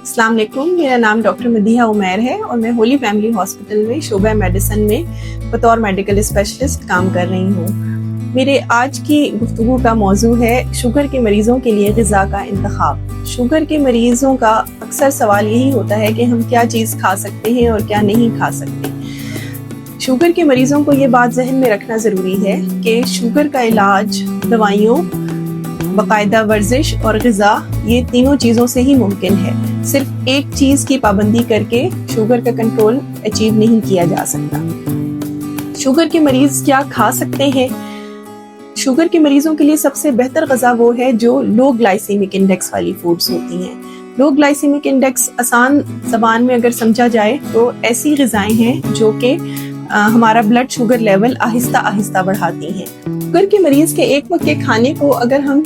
अस्सलाम वालेकुम, मेरा नाम डॉक्टर मदीहा उमैर है और मैं होली फैमिली हॉस्पिटल में शोबा मेडिसिन में बतौर मेडिकल स्पेशलिस्ट काम कर रही हूँ। मेरे आज की गुफ्तगू का मौजू है शुगर के मरीज़ों के लिए ग़िज़ा का इंतखाब। शुगर के मरीज़ों का अक्सर सवाल यही होता है कि हम क्या चीज़ खा सकते हैं और क्या नहीं खा सकते। शुगर के मरीज़ों को ये बात जहन में रखना ज़रूरी है कि शुगर का इलाज दवाइयों, बाकायदा वर्जिश और ग़िज़ा, ये तीनों चीज़ों से ही मुमकिन है। सिर्फ एक चीज़ की पाबंदी करके शुगर का कंट्रोल अचीव नहीं किया जा सकता। शुगर के मरीज़ क्या खा सकते हैं? शुगर के मरीज़ों के लिए सबसे बेहतर ग़िज़ा वो है जो लो ग्लाइसेमिक इंडेक्स वाली फूड्स होती हैं। लो ग्लाइसेमिक इंडेक्स आसान ज़बान में अगर समझा जाए तो ऐसी ग़िज़ाएं हैं जो कि हमारा blood sugar level Aahista Aahista बढ़ाती हैं। शुगर के मरीज़ के एक वक्त के खाने को अगर हम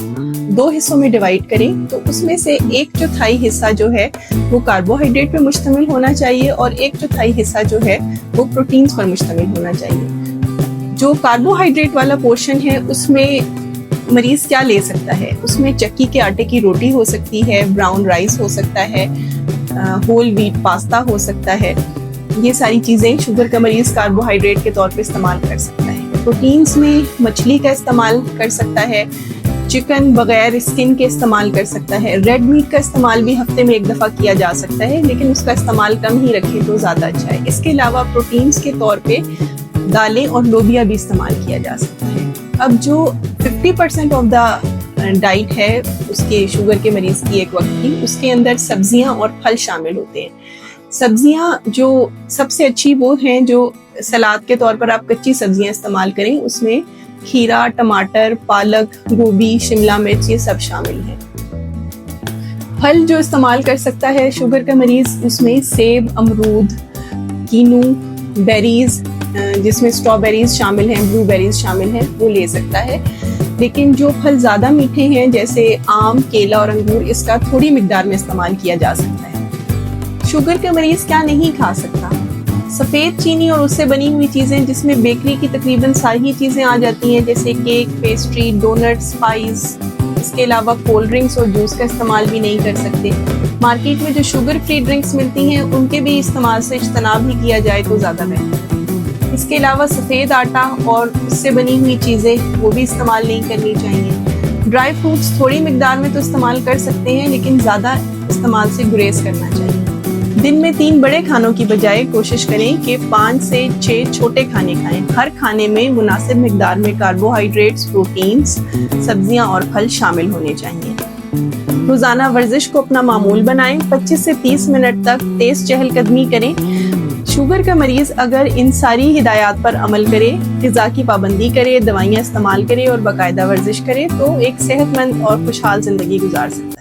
2 हिस्सों में डिवाइड करें तो उसमें से 1/4 हिस्सा जो है वो कार्बोहाइड्रेट पे मुश्तमिल होना चाहिए और 1/4 हिस्सा जो है वो प्रोटीन्स पर मुश्तमिल होना चाहिए। जो कार्बोहाइड्रेट वाला पोर्शन है उसमें मरीज़ क्या ले सकता है? उसमें चक्की के आटे की रोटी हो सकती है, ब्राउन राइस हो सकता है, होल व्हीट पास्ता हो सकता है। ये सारी चीज़ें शुगर का मरीज़ कार्बोहाइड्रेट के तौर पे इस्तेमाल कर सकता है। प्रोटीन्स में मछली का इस्तेमाल कर सकता है, चिकन बगैर स्किन के इस्तेमाल कर सकता है, रेड मीट का इस्तेमाल भी हफ्ते में 1 दफ़ा किया जा सकता है, लेकिन उसका इस्तेमाल कम ही रखें तो ज़्यादा अच्छा है। इसके अलावा प्रोटीन्स के तौर पे दालें और लोबिया भी इस्तेमाल किया जा सकता है। अब जो 50% ऑफ द डाइट है उसके शुगर के मरीज़ की एक वक्त की, उसके अंदर सब्जियां और फल शामिल होते हैं। सब्जियां जो सबसे अच्छी वो हैं जो सलाद के तौर पर आप कच्ची सब्जियां इस्तेमाल करें, उसमें खीरा, टमाटर, पालक, गोभी, शिमला मिर्च, ये सब शामिल हैं। फल जो इस्तेमाल कर सकता है शुगर का मरीज़, उसमें सेब, अमरूद, कीनू, बेरीज जिसमें स्ट्रॉबेरीज शामिल हैं, ब्लूबेरीज शामिल हैं, वो ले सकता है। लेकिन जो फल ज़्यादा मीठे हैं जैसे आम, केला और अंगूर, इसका थोड़ी मिकदार में इस्तेमाल किया जा सकता है। शुगर का मरीज़ क्या नहीं खा सकता? सफ़ेद चीनी और उससे बनी हुई चीज़ें जिसमें बेकरी की तकरीबन सारी चीज़ें आ जाती हैं, जैसे केक, पेस्ट्री, डोनट्स, पाइज। इसके अलावा कोल्ड ड्रिंक्स और जूस का इस्तेमाल भी नहीं कर सकते। मार्केट में जो शुगर फ्री ड्रिंक्स मिलती हैं उनके भी इस्तेमाल से इज्तनाब ही किया जाए तो ज़्यादा बेहतर है। इसके अलावा सफ़ेद आटा और उससे बनी हुई चीज़ें वो भी इस्तेमाल नहीं करनी चाहिए। ड्राई फ्रूट्स थोड़ी मिकदार में तो इस्तेमाल कर सकते हैं, लेकिन ज़्यादा इस्तेमाल से गुरेज करना चाहिए। दिन में 3 बड़े खानों की बजाय कोशिश करें कि 5 से 6 छोटे खाने खाएं। हर खाने में मुनासिब मिकदार में कार्बोहाइड्रेट्स, प्रोटीन्स, सब्जियां और फल शामिल होने चाहिए। रोज़ाना वर्जिश को अपना मामूल बनाएं। 25 से 30 मिनट तक तेज़ चहलकदमी करें। शुगर का मरीज़ अगर इन सारी हिदायत पर अमल करे, ग़िज़ा की पाबंदी करे, दवाइयाँ इस्तेमाल करे और बाकायदा वर्जिश करे तो एक सेहतमंद और खुशहाल ज़िंदगी गुजार सकता है।